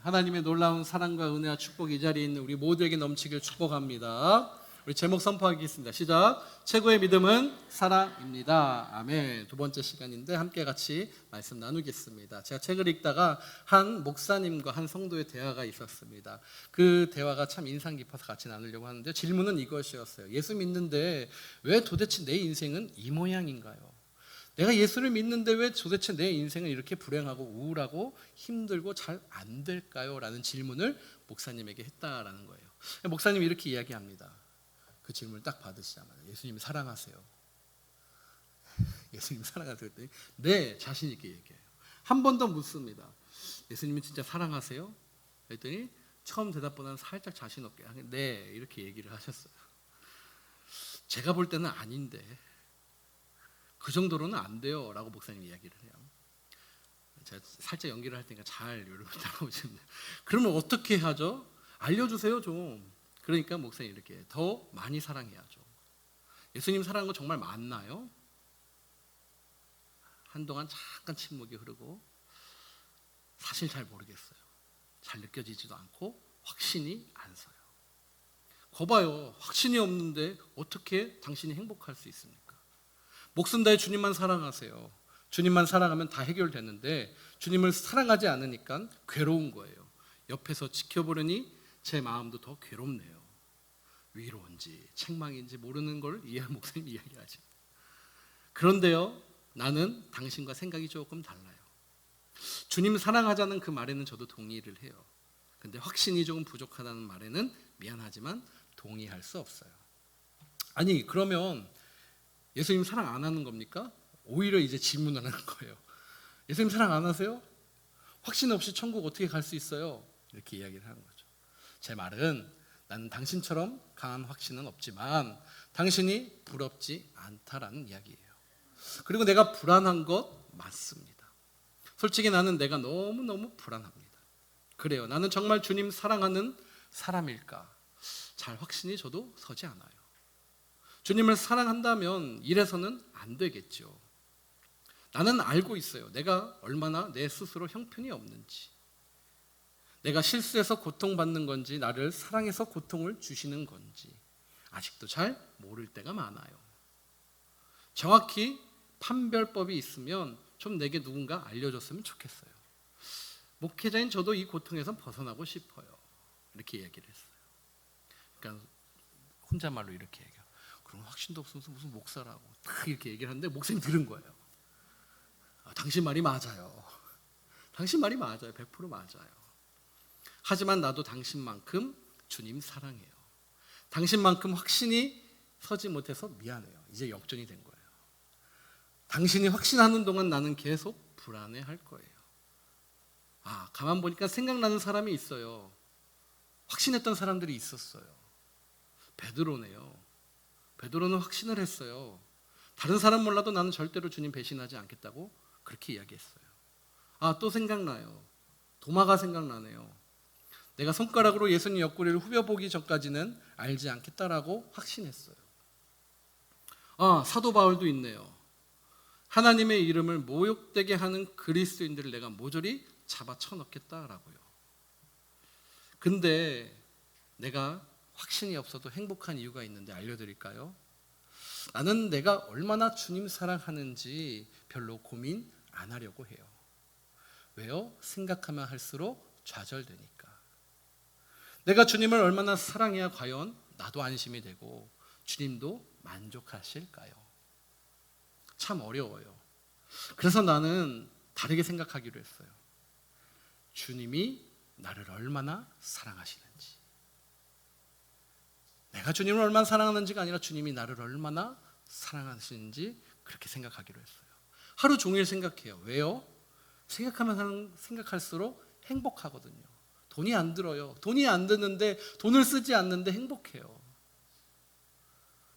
하나님의 놀라운 사랑과 은혜와 축복이 이 자리에 있는 우리 모두에게 넘치길 축복합니다. 우리 제목 선포하겠습니다. 시작. 최고의 믿음은 사랑입니다. 아멘. 두 번째 시간인데 함께 같이 말씀 나누겠습니다. 제가 책을 읽다가 한 목사님과 한 성도의 대화가 있었습니다. 그 대화가 참 인상 깊어서 같이 나누려고 하는데 질문은 이것이었어요. 예수 믿는데 왜 도대체 내 인생은 이 모양인가요? 내가 예수를 믿는데 왜 도대체 내 인생은 이렇게 불행하고 우울하고 힘들고 잘 안 될까요? 라는 질문을 목사님에게 했다라는 거예요. 목사님이 이렇게 이야기합니다. 그 질문을 딱 받으시자마자 예수님을 사랑하세요. 예수님 사랑하세요 했더니 네, 자신 있게 얘기해요. 한 번 더 묻습니다. 예수님은 진짜 사랑하세요? 했더니 처음 대답보다는 살짝 자신 없게 네, 이렇게 얘기를 하셨어요. 제가 볼 때는 아닌데 그 정도로는 안 돼요 라고 목사님이 이야기를 해요. 제가 살짝 연기를 할 테니까 잘 여러분 따라오시면 돼요. 그러면 어떻게 하죠? 알려주세요 좀. 그러니까 목사님이 이렇게 더 많이 사랑해야죠. 예수님 사랑한 거 정말 맞나요? 한동안 잠깐 침묵이 흐르고 사실 잘 모르겠어요. 잘 느껴지지도 않고 확신이 안 서요. 거봐요. 확신이 없는데 어떻게 당신이 행복할 수 있습니까? 목숨 다해 주님만 사랑하세요. 주님만 사랑하면 다 해결되는데 주님을 사랑하지 않으니까 괴로운 거예요. 옆에서 지켜보려니 제 마음도 더 괴롭네요. 위로인지 책망인지 모르는 걸 목사님이 이야기하죠. 그런데요, 나는 당신과 생각이 조금 달라요. 주님 사랑하자는 그 말에는 저도 동의를 해요. 근데 확신이 조금 부족하다는 말에는 미안하지만 동의할 수 없어요. 아니 그러면 예수님 사랑 안 하는 겁니까? 오히려 이제 질문을 하는 거예요. 예수님 사랑 안 하세요? 확신 없이 천국 어떻게 갈 수 있어요? 이렇게 이야기를 하는 거죠. 제 말은 나는 당신처럼 강한 확신은 없지만 당신이 부럽지 않다라는 이야기예요. 그리고 내가 불안한 것 맞습니다. 솔직히 나는 내가 너무너무 불안합니다. 그래요. 나는 정말 주님 사랑하는 사람일까? 잘 확신이 저도 서지 않아요. 주님을 사랑한다면 이래서는 안 되겠죠. 나는 알고 있어요. 내가 얼마나 내 스스로 형편이 없는지. 내가 실수해서 고통받는 건지 나를 사랑해서 고통을 주시는 건지 아직도 잘 모를 때가 많아요. 정확히 판별법이 있으면 좀 내게 누군가 알려줬으면 좋겠어요. 목회자인 저도 이 고통에서 벗어나고 싶어요. 이렇게 얘기를 했어요. 그러니까 혼잣말로 이렇게 얘기해요. 그럼 확신도 없으면서 무슨 목사라고 딱 이렇게 얘기를 하는데 목사님 들은 거예요. 당신 말이 맞아요. 당신 말이 맞아요. 100% 맞아요. 하지만 나도 당신만큼 주님 사랑해요. 당신만큼 확신이 서지 못해서 미안해요. 이제 역전이 된 거예요. 당신이 확신하는 동안 나는 계속 불안해할 거예요. 가만 보니까 생각나는 사람이 있어요. 확신했던 사람들이 있었어요. 베드로네요. 베드로는 확신을 했어요. 다른 사람 몰라도 나는 절대로 주님 배신하지 않겠다고 그렇게 이야기했어요. 또 생각나요. 도마가 생각나네요. 내가 손가락으로 예수님 옆구리를 후벼보기 전까지는 알지 않겠다라고 확신했어요. 사도 바울도 있네요. 하나님의 이름을 모욕되게 하는 그리스도인들을 내가 모조리 잡아 쳐넣겠다라고요. 근데 내가 확신이 없어도 행복한 이유가 있는데 알려드릴까요? 나는 내가 얼마나 주님 사랑하는지 별로 고민 안 하려고 해요. 왜요? 생각하면 할수록 좌절되니까. 내가 주님을 얼마나 사랑해야 과연 나도 안심이 되고 주님도 만족하실까요? 참 어려워요. 그래서 나는 다르게 생각하기로 했어요. 주님이 나를 얼마나 사랑하시는지. 내가 주님을 얼마나 사랑하는지가 아니라 주님이 나를 얼마나 사랑하시는지 그렇게 생각하기로 했어요. 하루 종일 생각해요. 왜요? 생각할수록 행복하거든요. 돈이 안 들어요. 돈이 안 드는데 돈을 쓰지 않는데 행복해요.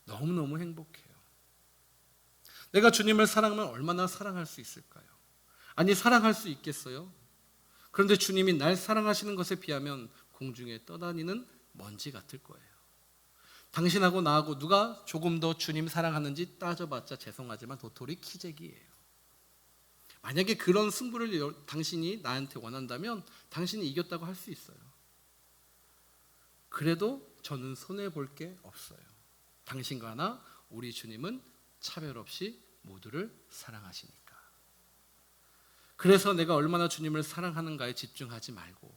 너무너무 행복해요. 내가 주님을 사랑하면 얼마나 사랑할 수 있을까요? 아니 사랑할 수 있겠어요? 그런데 주님이 날 사랑하시는 것에 비하면 공중에 떠다니는 먼지 같을 거예요. 당신하고 나하고 누가 조금 더 주님 사랑하는지 따져봤자 죄송하지만 도토리 키재기예요. 만약에 그런 승부를 당신이 나한테 원한다면 당신이 이겼다고 할 수 있어요. 그래도 저는 손해볼 게 없어요. 당신과 나, 우리 주님은 차별 없이 모두를 사랑하시니까. 그래서 내가 얼마나 주님을 사랑하는가에 집중하지 말고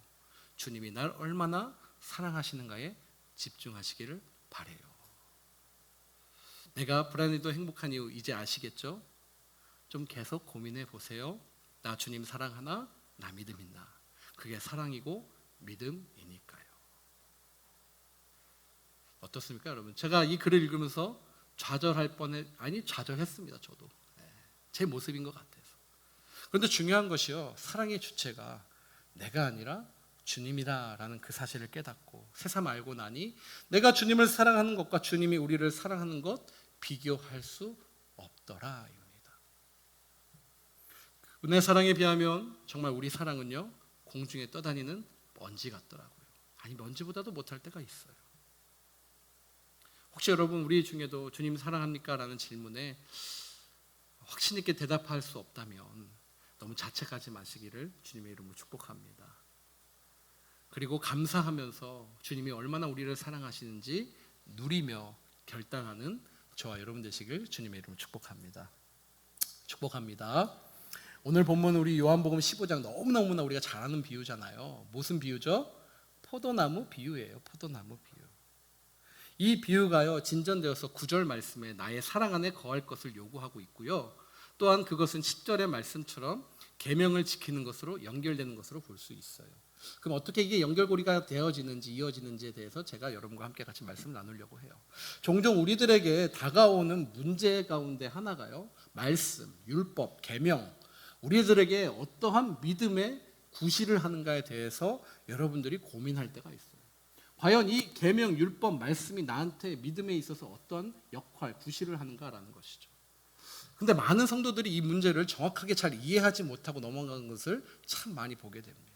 주님이 날 얼마나 사랑하시는가에 집중하시기를 바래요. 내가 불안해도 행복한 이유 이제 아시겠죠? 좀 계속 고민해 보세요. 나 주님 사랑하나? 나 믿음 있나? 그게 사랑이고 믿음이니까요. 어떻습니까, 여러분? 제가 이 글을 읽으면서 좌절했습니다. 저도 제 모습인 것 같아서. 그런데 중요한 것이요, 사랑의 주체가 내가 아니라 주님이다라는 그 사실을 깨닫고 새삼 알고 나니 내가 주님을 사랑하는 것과 주님이 우리를 사랑하는 것 비교할 수 없더라입니다. 은혜 사랑에 비하면 정말 우리 사랑은요, 공중에 떠다니는 먼지 같더라고요. 아니, 먼지보다도 못할 때가 있어요. 혹시 여러분 우리 중에도 주님 사랑합니까? 라는 질문에 확신 있게 대답할 수 없다면 너무 자책하지 마시기를 주님의 이름으로 축복합니다. 그리고 감사하면서 주님이 얼마나 우리를 사랑하시는지 누리며 결단하는 저와 여러분 되시길 주님의 이름으로 축복합니다. 축복합니다. 오늘 본문 우리 요한복음 15장 너무나 우리가 잘 아는 비유잖아요. 무슨 비유죠? 포도나무 비유예요. 포도나무 비유. 이 비유가요, 진전되어서 9절 말씀에 나의 사랑 안에 거할 것을 요구하고 있고요. 또한 그것은 10절의 말씀처럼 계명을 지키는 것으로 연결되는 것으로 볼 수 있어요. 그럼 어떻게 이게 연결고리가 되어지는지 이어지는지에 대해서 제가 여러분과 함께 같이 말씀을 나누려고 해요. 종종 우리들에게 다가오는 문제 가운데 하나가요, 말씀, 율법, 계명, 우리들에게 어떠한 믿음의 구실을 하는가에 대해서 여러분들이 고민할 때가 있어요. 과연 이 계명, 율법, 말씀이 나한테 믿음에 있어서 어떤 역할, 구실을 하는가라는 것이죠. 근데 많은 성도들이 이 문제를 정확하게 잘 이해하지 못하고 넘어가는 것을 참 많이 보게 됩니다.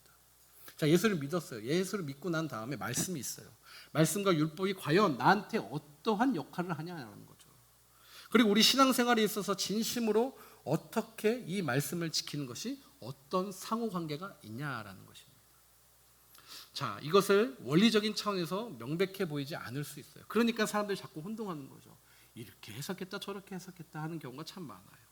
자, 예수를 믿었어요. 예수를 믿고 난 다음에 말씀이 있어요. 말씀과 율법이 과연 나한테 어떠한 역할을 하냐는 거죠. 그리고 우리 신앙생활에 있어서 진심으로 어떻게 이 말씀을 지키는 것이 어떤 상호관계가 있냐라는 것입니다. 자, 이것을 원리적인 차원에서 명백해 보이지 않을 수 있어요. 그러니까 사람들이 자꾸 혼동하는 거죠. 이렇게 해석했다 저렇게 해석했다 하는 경우가 참 많아요.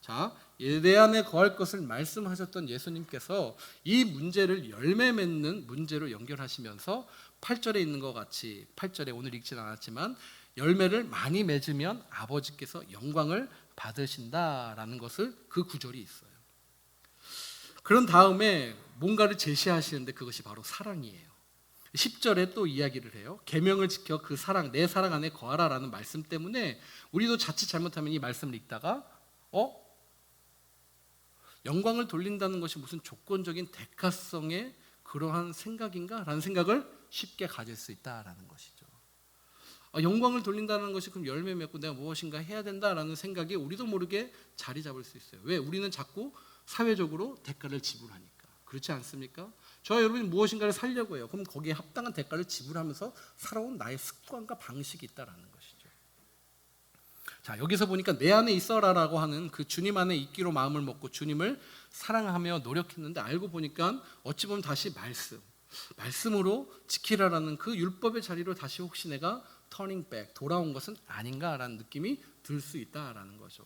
자, 내 안에 거할 것을 말씀하셨던 예수님께서 이 문제를 열매 맺는 문제로 연결하시면서 8절에 있는 것 같이, 8절에 오늘 읽진 않았지만 열매를 많이 맺으면 아버지께서 영광을 받으신다라는 것을 그 구절이 있어요. 그런 다음에 뭔가를 제시하시는데 그것이 바로 사랑이에요. 10절에 또 이야기를 해요. 계명을 지켜 그 사랑, 내 사랑 안에 거하라라는 말씀 때문에 우리도 자칫 잘못하면 이 말씀을 읽다가 영광을 돌린다는 것이 무슨 조건적인 대가성의 그러한 생각인가? 라는 생각을 쉽게 가질 수 있다라는 것이죠. 영광을 돌린다는 것이 그럼 열매 맺고 내가 무엇인가 해야 된다라는 생각이 우리도 모르게 자리 잡을 수 있어요. 왜? 우리는 자꾸 사회적으로 대가를 지불하니까. 그렇지 않습니까? 저와 여러분이 무엇인가를 살려고 해요. 그럼 거기에 합당한 대가를 지불하면서 살아온 나의 습관과 방식이 있다라는 것이죠. 자, 여기서 보니까 내 안에 있어라라고 하는 그 주님 안에 있기로 마음을 먹고 주님을 사랑하며 노력했는데 알고 보니까 어찌 보면 다시 말씀으로 지키라라는 그 율법의 자리로 다시 혹시 내가 터닝 백, 돌아온 것은 아닌가라는 느낌이 들 수 있다라는 거죠.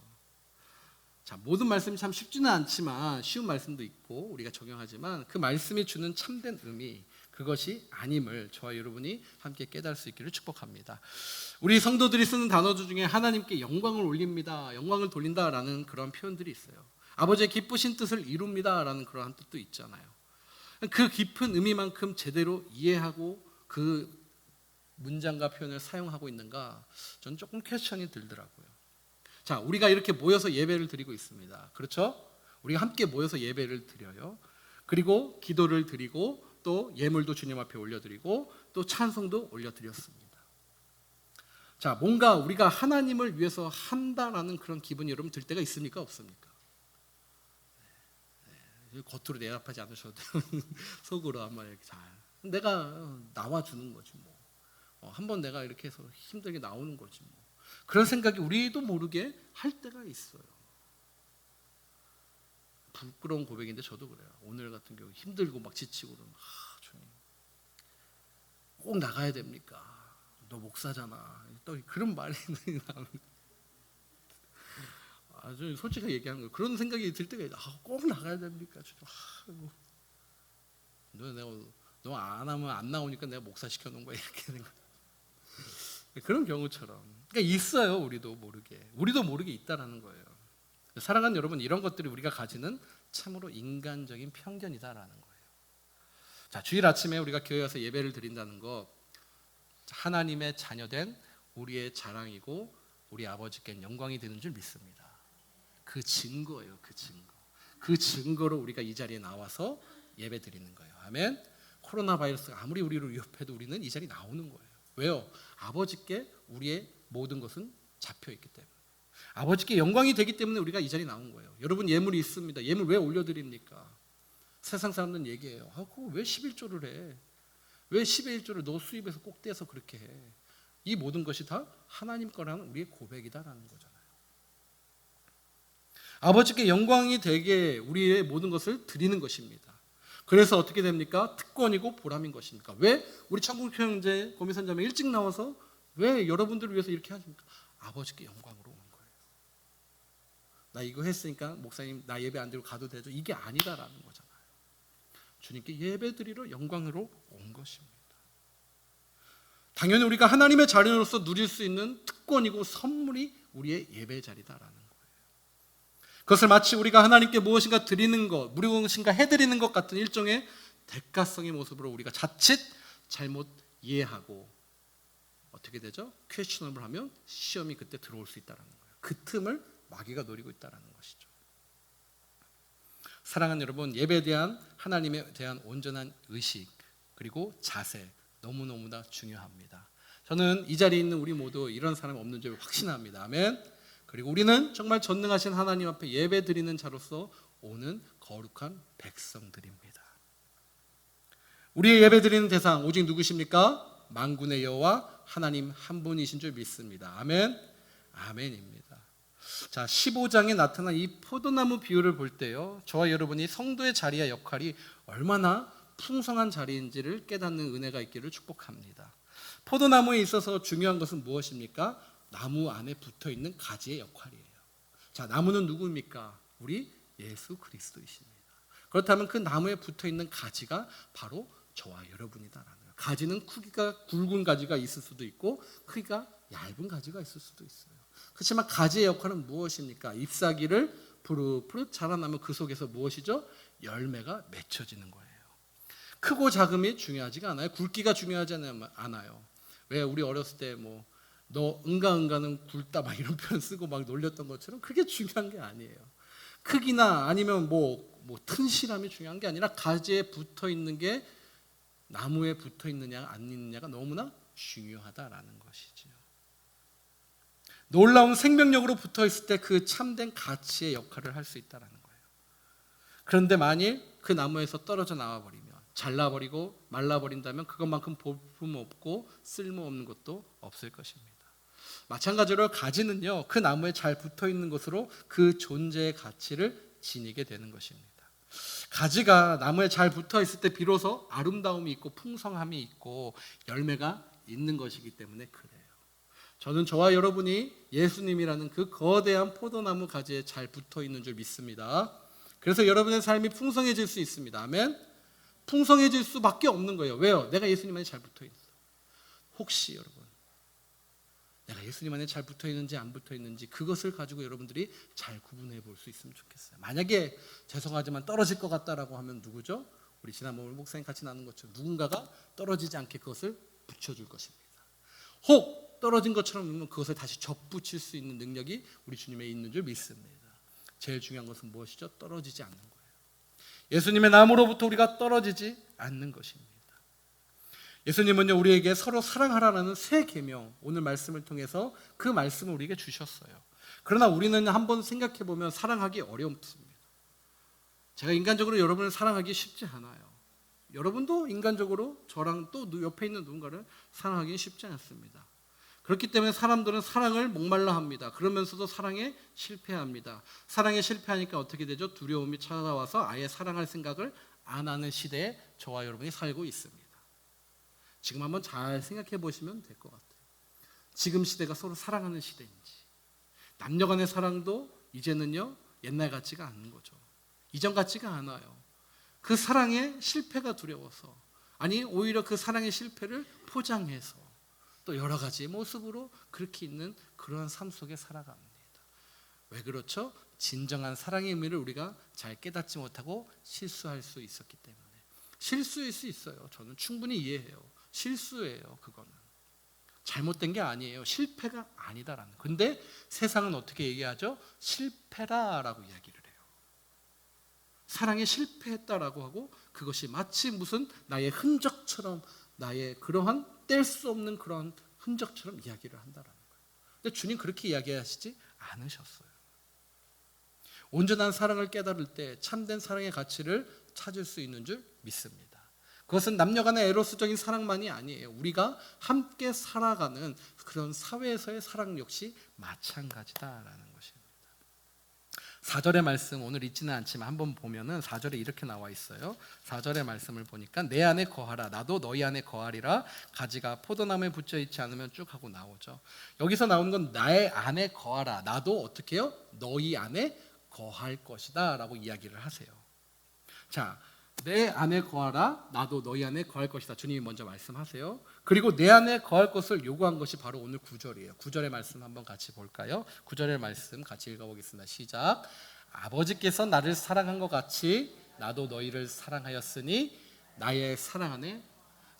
자, 모든 말씀이 참 쉽지는 않지만 쉬운 말씀도 있고 우리가 적용하지만 그 말씀이 주는 참된 의미, 그것이 아님을 저와 여러분이 함께 깨달을 수 있기를 축복합니다. 우리 성도들이 쓰는 단어들 중에 하나님께 영광을 올립니다, 영광을 돌린다라는 그런 표현들이 있어요. 아버지의 기쁘신 뜻을 이룹니다라는 그러한 뜻도 있잖아요. 그 깊은 의미만큼 제대로 이해하고 그 문장과 표현을 사용하고 있는가, 저는 조금 퀘스천이 들더라고요. 자, 우리가 이렇게 모여서 예배를 드리고 있습니다. 그렇죠? 우리가 함께 모여서 예배를 드려요. 그리고 기도를 드리고 또 예물도 주님 앞에 올려드리고 또 찬송도 올려드렸습니다. 자, 뭔가 우리가 하나님을 위해서 한다라는 그런 기분이 여러분 들 때가 있습니까? 없습니까? 겉으로 대답하지 않으셔도 속으로 한번 이렇게 잘 내가 나와주는 거지 뭐. 한번 내가 이렇게 해서 힘들게 나오는 거지 뭐. 그런 생각이 우리도 모르게 할 때가 있어요. 부끄러운 고백인데 저도 그래요. 오늘 같은 경우 힘들고 막 지치고 그러면 주님 꼭 나가야 됩니까? 너 목사잖아. 또 그런 말이 나오는. 아주 솔직하게 얘기하는 거예요. 그런 생각이 들 때가 있어요. 꼭 나가야 됩니까? 주님. 너 안 하면 안 나오니까 내가 목사 시켜놓은 거야 이렇게 되는 거예요. 그런 경우처럼 그러니까 있어요. 우리도 모르게 있다라는 거예요. 사랑하는 여러분, 이런 것들이 우리가 가지는 참으로 인간적인 편견이다라는 거예요. 자, 주일 아침에 우리가 교회 와서 예배를 드린다는 거 하나님의 자녀된 우리의 자랑이고 우리 아버지께 영광이 되는 줄 믿습니다. 그 증거예요. 그 증거로 우리가 이 자리에 나와서 예배 드리는 거예요. 아멘. 코로나 바이러스가 아무리 우리를 위협해도 우리는 이 자리에 나오는 거예요. 왜요? 아버지께 우리의 모든 것은 잡혀 있기 때문에, 아버지께 영광이 되기 때문에 우리가 이 자리에 나온 거예요. 여러분, 예물이 있습니다. 예물 왜 올려드립니까? 세상 사람들은 얘기해요. 그거 왜 11조를 해? 왜 10의 1조를 너 수입해서 꼭 떼서 그렇게 해? 이 모든 것이 다 하나님 거라는 우리의 고백이다라는 거잖아요. 아버지께 영광이 되게 우리의 모든 것을 드리는 것입니다. 그래서 어떻게 됩니까? 특권이고 보람인 것입니까? 왜 우리 천국형제 고미선자매 일찍 나와서 왜 여러분들을 위해서 이렇게 하십니까? 아버지께 영광으로 온 거예요. 나 이거 했으니까 목사님 나 예배 안 드리고 가도 되죠? 이게 아니다라는 거잖아요. 주님께 예배 드리러 영광으로 온 것입니다. 당연히 우리가 하나님의 자녀로서 누릴 수 있는 특권이고 선물이 우리의 예배 자리다라는 거예요. 그것을 마치 우리가 하나님께 무엇인가 드리는 것, 무엇인가 해드리는 것 같은 일종의 대가성의 모습으로 우리가 자칫 잘못 이해하고 어떻게 되죠? 퀘스천업을 하면 시험이 그때 들어올 수 있다는 거예요. 그 틈을 마귀가 노리고 있다는 것이죠. 사랑하는 여러분, 예배에 대한 하나님에 대한 온전한 의식 그리고 자세 너무너무나 중요합니다. 저는 이 자리에 있는 우리 모두 이런 사람이 없는 줄 확신합니다. 아멘. 그리고 우리는 정말 전능하신 하나님 앞에 예배 드리는 자로서 오는 거룩한 백성들입니다. 우리의 예배 드리는 대상 오직 누구십니까? 만군의 여호와 하나님 한 분이신 줄 믿습니다. 아멘. 아멘입니다. 자, 15장에 나타난 이 포도나무 비유를 볼 때요, 저와 여러분이 성도의 자리와 역할이 얼마나 풍성한 자리인지를 깨닫는 은혜가 있기를 축복합니다. 포도나무에 있어서 중요한 것은 무엇입니까? 나무 안에 붙어있는 가지의 역할이에요. 자, 나무는 누구입니까? 우리 예수 그리스도이십니다. 그렇다면 그 나무에 붙어있는 가지가 바로 저와 여러분이다라는 거예요. 가지는 크기가 굵은 가지가 있을 수도 있고 크기가 얇은 가지가 있을 수도 있어요. 그렇지만 가지의 역할은 무엇입니까? 잎사귀를 푸릇푸릇 자라나면 그 속에서 무엇이죠? 열매가 맺혀지는 거예요. 크고 작음이 중요하지가 않아요. 굵기가 중요하지 않아요. 왜 우리 어렸을 때 너 응가는 굵다 막 이런 표현 쓰고 막 놀렸던 것처럼 그게 중요한 게 아니에요. 크기나 아니면 튼실함이 중요한 게 아니라 가지에 붙어 있는 게 나무에 붙어 있느냐 안 있느냐가 너무나 중요하다라는 것이지요. 놀라운 생명력으로 붙어 있을 때 그 참된 가치의 역할을 할 수 있다라는 거예요. 그런데 만일 그 나무에서 떨어져 나와 버리면, 잘라버리고 말라버린다면 그것만큼 볼품 없고 쓸모없는 것도 없을 것입니다. 마찬가지로 가지는요, 그 나무에 잘 붙어 있는 것으로 그 존재의 가치를 지니게 되는 것입니다. 가지가 나무에 잘 붙어 있을 때 비로소 아름다움이 있고 풍성함이 있고 열매가 있는 것이기 때문에 그래요. 저는 저와 여러분이 예수님이라는 그 거대한 포도나무 가지에 잘 붙어 있는 줄 믿습니다. 그래서 여러분의 삶이 풍성해질 수 있습니다. 아멘. 풍성해질 수밖에 없는 거예요. 왜요? 내가 예수님 안에 잘 붙어 있어. 혹시 여러분, 내가 예수님 안에 잘 붙어 있는지 안 붙어 있는지 그것을 가지고 여러분들이 잘 구분해 볼 수 있으면 좋겠어요. 만약에 죄송하지만 떨어질 것 같다라고 하면 누구죠? 우리 지난번 목사님 같이 나눈 것처럼 누군가가 떨어지지 않게 그것을 붙여줄 것입니다. 혹 떨어진 것처럼 그것을 다시 접붙일 수 있는 능력이 우리 주님에 있는 줄 믿습니다. 제일 중요한 것은 무엇이죠? 떨어지지 않는 거예요. 예수님의 나무로부터 우리가 떨어지지 않는 것입니다. 예수님은요, 우리에게 서로 사랑하라는 새 계명, 오늘 말씀을 통해서 그 말씀을 우리에게 주셨어요. 그러나 우리는 한번 생각해 보면 사랑하기 어렵습니다. 제가 인간적으로 여러분을 사랑하기 쉽지 않아요. 여러분도 인간적으로 저랑 또 옆에 있는 누군가를 사랑하기 쉽지 않습니다. 그렇기 때문에 사람들은 사랑을 목말라 합니다. 그러면서도 사랑에 실패합니다. 사랑에 실패하니까 어떻게 되죠? 두려움이 찾아와서 아예 사랑할 생각을 안 하는 시대에 저와 여러분이 살고 있습니다. 지금 한번 잘 생각해 보시면 될 것 같아요. 지금 시대가 서로 사랑하는 시대인지, 남녀 간의 사랑도 이제는요 옛날 같지가 않은 거죠. 이전 같지가 않아요. 그 사랑의 실패가 두려워서, 아니 오히려 그 사랑의 실패를 포장해서 또 여러 가지 모습으로 그렇게 있는 그러한 삶 속에 살아갑니다. 왜 그렇죠? 진정한 사랑의 의미를 우리가 잘 깨닫지 못하고 실수할 수 있었기 때문에. 실수일 수 있어요. 저는 충분히 이해해요. 실수예요. 그거는 잘못된 게 아니에요. 실패가 아니다라는. 근데 세상은 어떻게 얘기하죠? 실패라라고 이야기를 해요. 사랑에 실패했다라고 하고 그것이 마치 무슨 나의 흔적처럼, 나의 그러한 뗄 수 없는 그런 흔적처럼 이야기를 한다라는 거예요. 근데 주님 그렇게 이야기하시지 않으셨어요. 온전한 사랑을 깨달을 때 참된 사랑의 가치를 찾을 수 있는 줄 믿습니다. 그것은 남녀 간의 에로스적인 사랑만이 아니에요. 우리가 함께 살아가는 그런 사회에서의 사랑 역시 마찬가지다라는 것입니다. 4절의 말씀 오늘 읽지는 않지만 한번 보면은 4절에 이렇게 나와 있어요. 4절의 말씀을 보니까 내 안에 거하라 나도 너희 안에 거하리라 가지가 포도나무에 붙여 있지 않으면 쭉 하고 나오죠. 여기서 나오는 건 나의 안에 거하라 나도 어떻게 해요? 너희 안에 거할 것이다 라고 이야기를 하세요. 자, 내 안에 거하라 나도 너희 안에 거할 것이다. 주님이 먼저 말씀하세요. 그리고 내 안에 거할 것을 요구한 것이 바로 오늘 9절이에요. 9절의 말씀 한번 같이 볼까요? 9절의 말씀 같이 읽어보겠습니다. 시작. 아버지께서 나를 사랑한 것 같이 나도 너희를 사랑하였으니 나의 사랑 안에.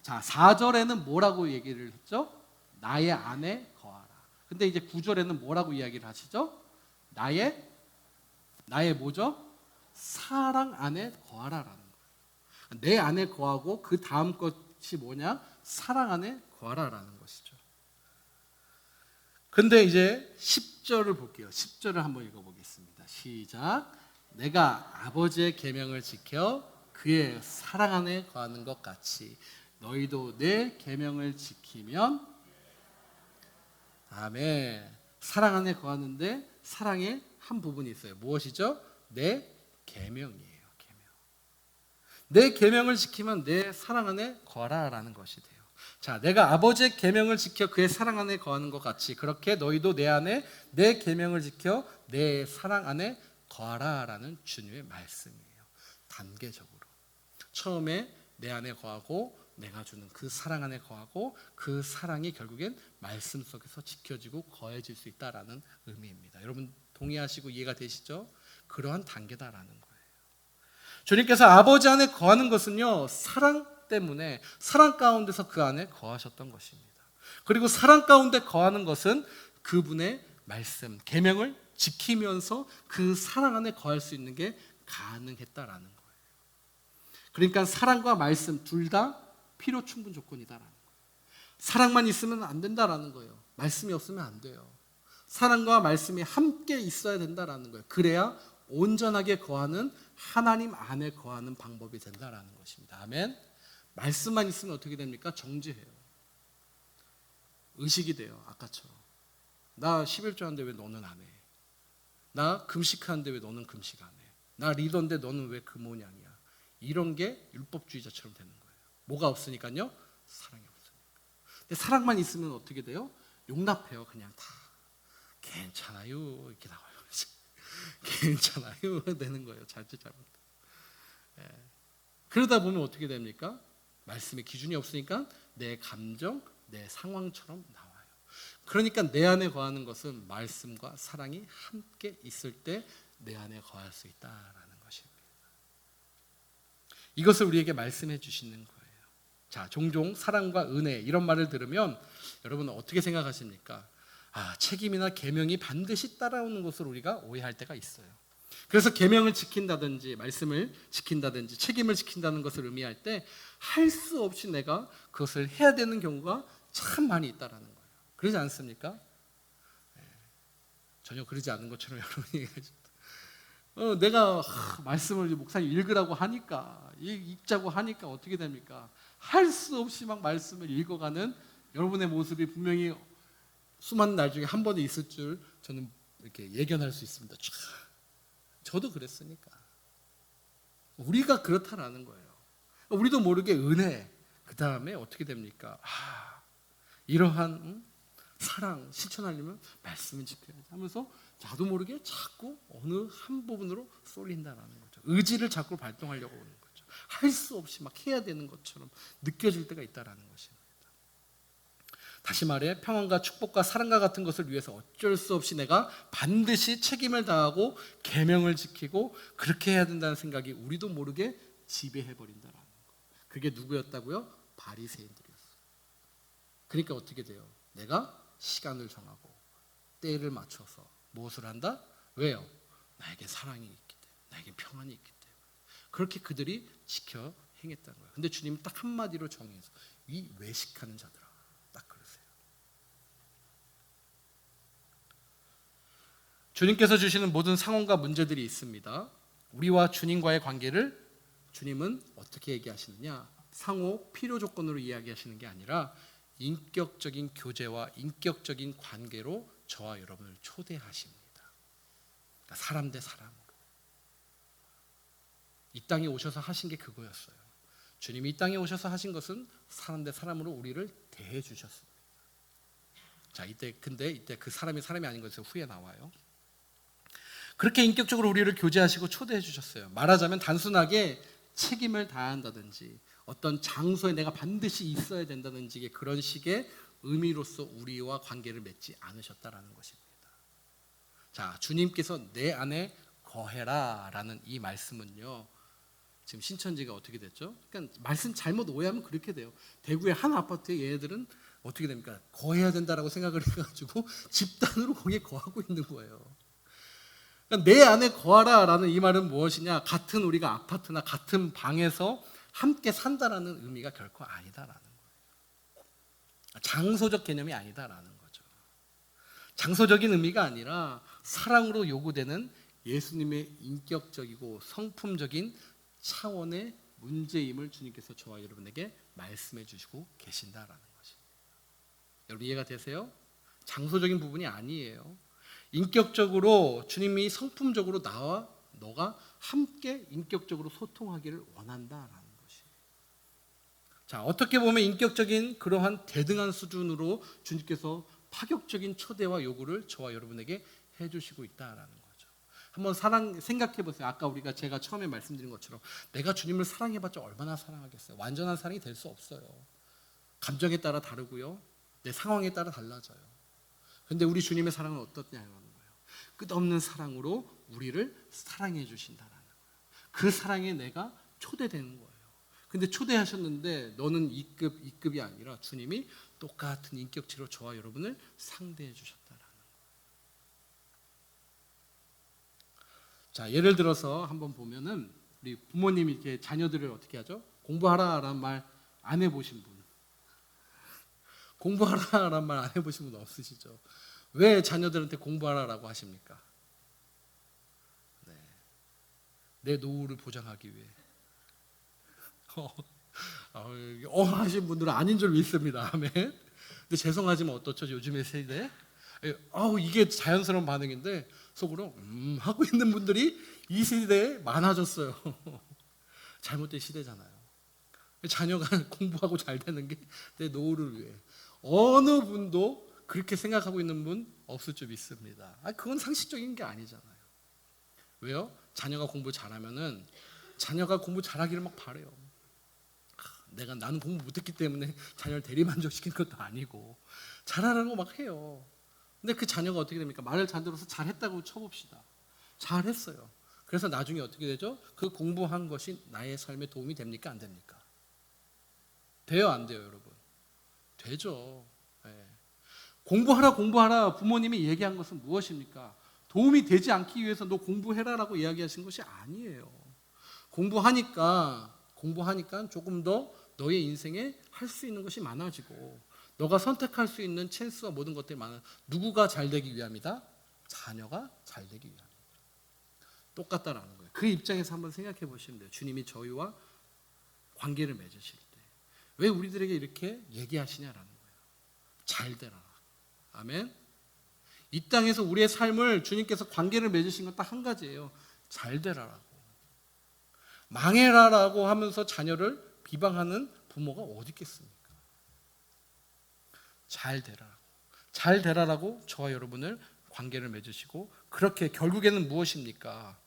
자, 4절에는 뭐라고 얘기를 했죠? 나의 안에 거하라. 근데 이제 9절에는 뭐라고 이야기를 하시죠? 나의 뭐죠? 사랑 안에 거하라라는 거예요. 내 안에 거하고 그 다음 것이 뭐냐? 사랑 안에 거하라라는 것이죠. 근데 이제 10절을 볼게요. 10절을 한번 읽어보겠습니다. 시작. 내가 아버지의 계명을 지켜 그의 사랑 안에 거하는 것 같이 너희도 내 계명을 지키면. 아멘. 사랑 안에 거하는데 사랑의 한 부분이 있어요. 무엇이죠? 내 계명이에요. 내 계명을 지키면 내 사랑 안에 거하라라는 것이 돼요. 자, 내가 아버지의 계명을 지켜 그의 사랑 안에 거하는 것 같이 그렇게 너희도 내 안에 내 계명을 지켜 내 사랑 안에 거하라라는 주님의 말씀이에요. 단계적으로 처음에 내 안에 거하고 내가 주는 그 사랑 안에 거하고 그 사랑이 결국엔 말씀 속에서 지켜지고 거해질 수 있다라는 의미입니다. 여러분 동의하시고 이해가 되시죠? 그러한 단계다라는 거예요. 주님께서 아버지 안에 거하는 것은요 사랑 때문에 사랑 가운데서 그 안에 거하셨던 것입니다. 그리고 사랑 가운데 거하는 것은 그분의 말씀, 계명을 지키면서 그 사랑 안에 거할 수 있는 게 가능했다라는 거예요. 그러니까 사랑과 말씀 둘 다 필요 충분 조건이다라는 거예요. 사랑만 있으면 안 된다라는 거예요. 말씀이 없으면 안 돼요. 사랑과 말씀이 함께 있어야 된다라는 거예요. 그래야 온전하게 거하는 하나님 안에 거하는 방법이 된다라는 것입니다. 아멘. 말씀만 있으면 어떻게 됩니까? 정죄해요. 의식이 돼요. 아까처럼. 나 11조 하는데 왜 너는 안 해? 나 금식하는데 왜 너는 금식 안 해? 나 리더인데 너는 왜 그 모양이야? 이런 게 율법주의자처럼 되는 거예요. 뭐가 없으니까요? 사랑이 없으니까. 근데 사랑만 있으면 어떻게 돼요? 용납해요. 그냥 다. 괜찮아요. 이렇게 나와요. 괜찮아요. 되는 거예요. 잘못. 예. 그러다 보면 어떻게 됩니까? 말씀의 기준이 없으니까 내 감정, 내 상황처럼 나와요. 그러니까 내 안에 거하는 것은 말씀과 사랑이 함께 있을 때 내 안에 거할 수 있다라는 것입니다. 이것을 우리에게 말씀해 주시는 거예요. 자, 종종 사랑과 은혜 이런 말을 들으면 여러분은 어떻게 생각하십니까? 책임이나 계명이 반드시 따라오는 것을 우리가 오해할 때가 있어요. 그래서 계명을 지킨다든지 말씀을 지킨다든지 책임을 지킨다는 것을 의미할 때 할 수 없이 내가 그것을 해야 되는 경우가 참 많이 있다라는 거예요. 그러지 않습니까? 전혀 그러지 않는 것처럼 여러분이 얘기하죠. 내가 말씀을 목사님 읽으라고 하니까 읽자고 하니까 어떻게 됩니까? 할 수 없이 막 말씀을 읽어가는 여러분의 모습이 분명히 수많은 날 중에 한 번은 있을 줄 저는 이렇게 예견할 수 있습니다. 저도 그랬으니까. 우리가 그렇다라는 거예요. 우리도 모르게 은혜, 그 다음에 어떻게 됩니까? 이러한 사랑 실천하려면 말씀을 지켜야지 하면서 나도 모르게 자꾸 어느 한 부분으로 쏠린다라는 거죠. 의지를 자꾸 발동하려고 하는 거죠. 할 수 없이 막 해야 되는 것처럼 느껴질 때가 있다라는 것입니다. 다시 말해 평안과 축복과 사랑과 같은 것을 위해서 어쩔 수 없이 내가 반드시 책임을 다하고 계명을 지키고 그렇게 해야 된다는 생각이 우리도 모르게 지배해버린다라는 거. 그게 누구였다고요? 바리새인들이었어요. 그러니까 어떻게 돼요? 내가 시간을 정하고 때를 맞춰서 무엇을 한다? 왜요? 나에게 사랑이 있기 때문에, 나에게 평안이 있기 때문에. 그렇게 그들이 지켜 행했다는 거예요. 근데 주님이 딱 한마디로 정의해서 이 외식하는 자들아, 딱 그러세요. 주님께서 주시는 모든 상황과 문제들이 있습니다. 우리와 주님과의 관계를 주님은 어떻게 얘기하시느냐? 상호 필요 조건으로 이야기하시는 게 아니라 인격적인 교제와 인격적인 관계로 저와 여러분을 초대하십니다. 그러니까 사람 대 사람으로. 이 땅에 오셔서 하신 게 그거였어요. 주님이 이 땅에 오셔서 하신 것은 사람 대 사람으로 우리를 대해 주셨습니다. 자, 근데 이때 그 사람이 아닌 것에서 후에 나와요. 그렇게 인격적으로 우리를 교제하시고 초대해 주셨어요. 말하자면 단순하게 책임을 다한다든지 어떤 장소에 내가 반드시 있어야 된다든지 그런 식의 의미로서 우리와 관계를 맺지 않으셨다라는 것입니다. 자, 주님께서 내 안에 거해라 라는 이 말씀은요, 지금 신천지가 어떻게 됐죠? 그러니까 말씀 잘못 오해하면 그렇게 돼요. 대구의 한 아파트에 얘네들은 어떻게 됩니까? 거해야 된다라고 생각을 해가지고 집단으로 거기에 거하고 있는 거예요. 그러니까 내 안에 거하라 라는 이 말은 무엇이냐? 같은 우리가 아파트나 같은 방에서 함께 산다라는 의미가 결코 아니다라는 거예요. 장소적 개념이 아니다라는 거죠. 장소적인 의미가 아니라 사랑으로 요구되는 예수님의 인격적이고 성품적인 차원의 문제임을 주님께서 저와 여러분에게 말씀해 주시고 계신다라는 것입니다. 여러분 이해가 되세요? 장소적인 부분이 아니에요. 인격적으로 주님이 성품적으로 나와 너가 함께 인격적으로 소통하기를 원한다라는 것이에요. 자, 어떻게 보면 인격적인 그러한 대등한 수준으로 주님께서 파격적인 초대와 요구를 저와 여러분에게 해주시고 있다라는 거죠. 한번 생각해 보세요. 아까 제가 처음에 말씀드린 것처럼 내가 주님을 사랑해봤자 얼마나 사랑하겠어요. 완전한 사랑이 될 수 없어요. 감정에 따라 다르고요, 내 상황에 따라 달라져요. 그런데 우리 주님의 사랑은 어떻냐는 거예요. 끝없는 사랑으로 우리를 사랑해 주신다라는 거예요. 그 사랑에 내가 초대되는 거예요. 근데 초대하셨는데 너는 2급이 아니라 주님이 똑같은 인격체로 저와 여러분을 상대해 주셨다라는 거예요. 자, 예를 들어서 한번 보면은 우리 부모님이 이렇게 자녀들을 어떻게 하죠? 공부하라라는 말 안 해보신 분, 공부하라라는 말 안 해보신 분 없으시죠? 왜 자녀들한테 공부하라라고 하십니까? 네, 내 노후를 보장하기 위해. 하신 분들은 아닌 줄 믿습니다. 아멘. 근데 죄송하지만 어떻죠? 요즘의 세대. 이게 자연스러운 반응인데 속으로 하고 있는 분들이 이 시대에 많아졌어요. 잘못된 시대잖아요. 자녀가 공부하고 잘 되는 게 내 노후를 위해. 어느 분도 그렇게 생각하고 있는 분 없을 줄 믿습니다. 그건 상식적인 게 아니잖아요. 왜요? 자녀가 공부 잘하면은 자녀가 공부 잘하기를 막 바래요. 나는 공부 못했기 때문에 자녀를 대리만족시키는 것도 아니고 잘하라고 막 해요. 근데 그 자녀가 어떻게 됩니까? 말을 잘 들어서 잘했다고 쳐봅시다. 잘했어요. 그래서 나중에 어떻게 되죠? 그 공부한 것이 나의 삶에 도움이 됩니까? 안 됩니까? 돼요? 안 돼요? 여러분? 되죠. 네. 공부하라 부모님이 얘기한 것은 무엇입니까? 도움이 되지 않기 위해서 너 공부해라라고 이야기하신 것이 아니에요. 공부하니까 조금 더 너의 인생에 할 수 있는 것이 많아지고 너가 선택할 수 있는 찬스와 모든 것들이 많아. 누구가 잘 되기 위함이다? 자녀가 잘 되기 위함이다. 똑같다라는 거예요. 그 입장에서 한번 생각해 보시면 돼요. 주님이 저희와 관계를 맺으실 때 왜 우리들에게 이렇게 얘기하시냐라는 거예요. 잘 되라. 아멘. 이 땅에서 우리의 삶을 주님께서 관계를 맺으신 건 딱 한 가지예요. 잘 되라라고. 망해라라고 하면서 자녀를 비방하는 부모가 어디 있겠습니까? 잘 되라라고. 잘 되라라고 저와 여러분을 관계를 맺으시고, 그렇게 결국에는 무엇입니까?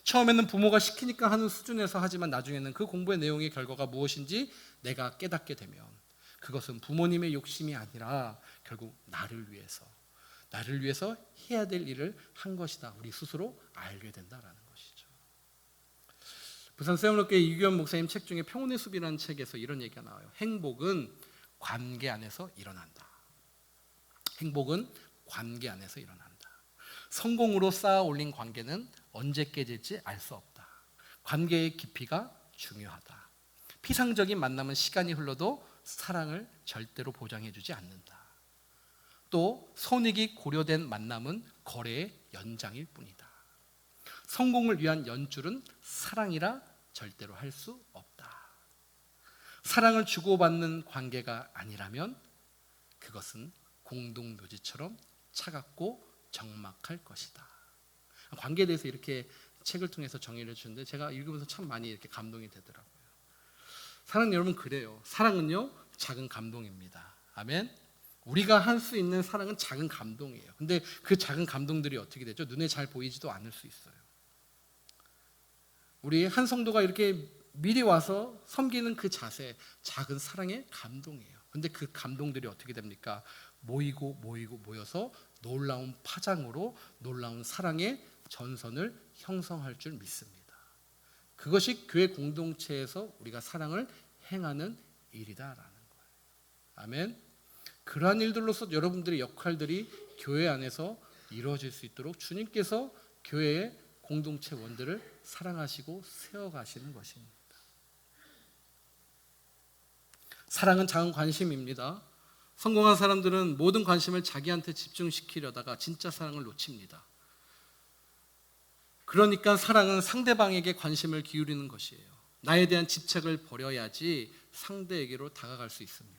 처음에는 부모가 시키니까 하는 수준에서 하지만 나중에는 그 공부의 내용의 결과가 무엇인지 내가 깨닫게 되면 그것은 부모님의 욕심이 아니라 결국 나를 위해서 해야 될 일을 한 것이다. 우리 스스로 알게 된다라는 것이죠. 부산 세움롭교회 이규현 목사님 책 중에 평온의 숲이라는 책에서 이런 얘기가 나와요. 행복은 관계 안에서 일어난다. 행복은 관계 안에서 일어난다. 성공으로 쌓아 올린 관계는 언제 깨질지 알 수 없다. 관계의 깊이가 중요하다. 피상적인 만남은 시간이 흘러도 사랑을 절대로 보장해주지 않는다. 또 손익이 고려된 만남은 거래의 연장일 뿐이다. 성공을 위한 연줄은 사랑이라 절대로 할 수 없다. 사랑을 주고받는 관계가 아니라면 그것은 공동묘지처럼 차갑고 적막할 것이다. 관계에 대해서 이렇게 책을 통해서 정의를 해주는데 제가 읽으면서 참 많이 이렇게 감동이 되더라고요. 사랑하는 여러분, 그래요. 사랑은요, 작은 감동입니다. 아멘. 우리가 할 수 있는 사랑은 작은 감동이에요. 근데 그 작은 감동들이 어떻게 되죠? 눈에 잘 보이지도 않을 수 있어요. 우리 한 성도가 이렇게 미리 와서 섬기는 그 자세, 작은 사랑의 감동이에요. 근데 그 감동들이 어떻게 됩니까? 모여서 놀라운 파장으로 놀라운 사랑의 전선을 형성할 줄 믿습니다. 그것이 교회 공동체에서 우리가 사랑을 행하는 일이다라는 거예요. 아멘. 그러한 일들로서 여러분들의 역할들이 교회 안에서 이루어질 수 있도록 주님께서 교회의 공동체 원들을 사랑하시고 세워가시는 것입니다. 사랑은 작은 관심입니다. 성공한 사람들은 모든 관심을 자기한테 집중시키려다가 진짜 사랑을 놓칩니다. 그러니까 사랑은 상대방에게 관심을 기울이는 것이에요. 나에 대한 집착을 버려야지 상대에게로 다가갈 수 있습니다.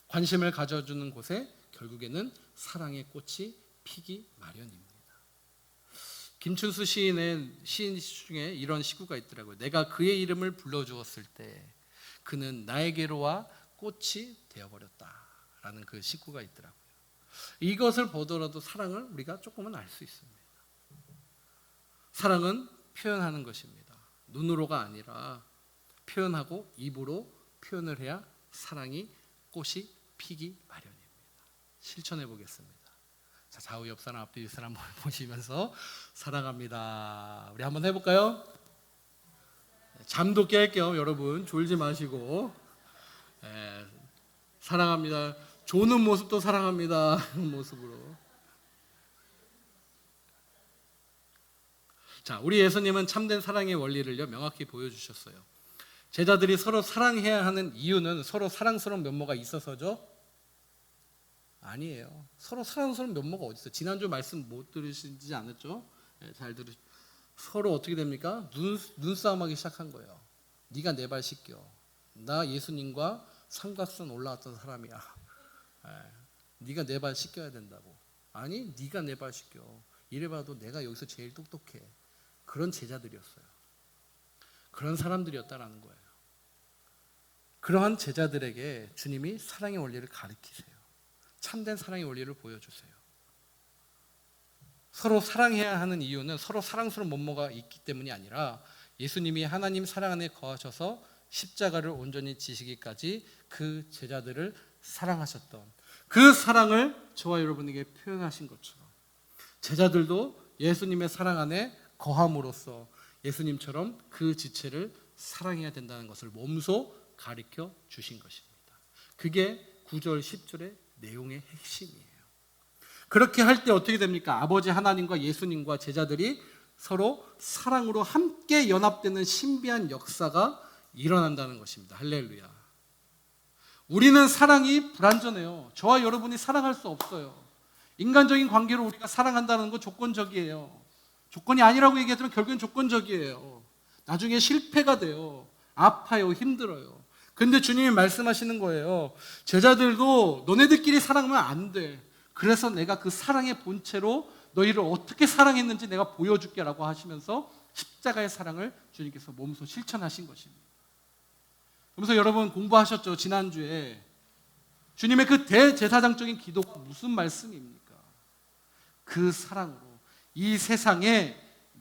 관심을 가져주는 곳에 결국에는 사랑의 꽃이 피기 마련입니다. 김춘수 시인의 시인 중에 이런 시구가 있더라고요. 내가 그의 이름을 불러주었을 때 그는 나에게로 와 꽃이 되어버렸다라는 그 시구가 있더라고요. 이것을 보더라도 사랑을 우리가 조금은 알 수 있습니다. 사랑은 표현하는 것입니다. 눈으로가 아니라 표현하고 입으로 표현을 해야 사랑이 꽃이 피기 마련입니다. 실천해 보겠습니다. 자, 좌우 옆 사람 앞뒤 사람 보시면서 사랑합니다. 우리 한번 해볼까요? 잠도 깰 겸 여러분 졸지 마시고 사랑합니다. 조는 모습도 사랑합니다. 모습으로. 자, 우리 예수님은 참된 사랑의 원리를요 명확히 보여주셨어요. 제자들이 서로 사랑해야 하는 이유는 서로 사랑스러운 면모가 있어서죠? 아니에요. 서로 사랑스러운 면모가 어디 있어요? 지난주 말씀 못 들으시지 않았죠? 잘 들으시. 서로 어떻게 됩니까? 눈싸움하기 시작한 거예요. 네가 내 발 씻겨. 나 예수님과 삼각선 올라왔던 사람이야. 네가 내 발 씻겨야 된다고. 아니, 네가 내 발 씻겨. 이래봐도 내가 여기서 제일 똑똑해. 그런 제자들이었어요. 그런 사람들이었다라는 거예요. 그러한 제자들에게 주님이 사랑의 원리를 가르치세요. 참된 사랑의 원리를 보여주세요. 서로 사랑해야 하는 이유는 서로 사랑스러운 면모가 있기 때문이 아니라 예수님이 하나님 사랑 안에 거하셔서 십자가를 온전히 지시기까지 그 제자들을 사랑하셨던 그 사랑을 저와 여러분에게 표현하신 것처럼 제자들도 예수님의 사랑 안에 거함으로써 예수님처럼 그 지체를 사랑해야 된다는 것을 몸소 가르쳐 주신 것입니다. 그게 9절 10절의 내용의 핵심이에요. 그렇게 할 때 어떻게 됩니까? 아버지 하나님과 예수님과 제자들이 서로 사랑으로 함께 연합되는 신비한 역사가 일어난다는 것입니다. 할렐루야. 우리는 사랑이 불완전해요. 저와 여러분이 사랑할 수 없어요. 인간적인 관계로 우리가 사랑한다는 건 조건적이에요. 조건이 아니라고 얘기하지만 결국엔 조건적이에요. 나중에 실패가 돼요. 아파요. 힘들어요. 근데 주님이 말씀하시는 거예요. 제자들도 너네들끼리 사랑하면 안 돼. 그래서 내가 그 사랑의 본체로 너희를 어떻게 사랑했는지 내가 보여줄게 라고 하시면서 십자가의 사랑을 주님께서 몸소 실천하신 것입니다. 그래서 여러분 공부하셨죠? 지난주에 주님의 그 대제사장적인 기도가 무슨 말씀입니까? 그 사랑으로 이 세상에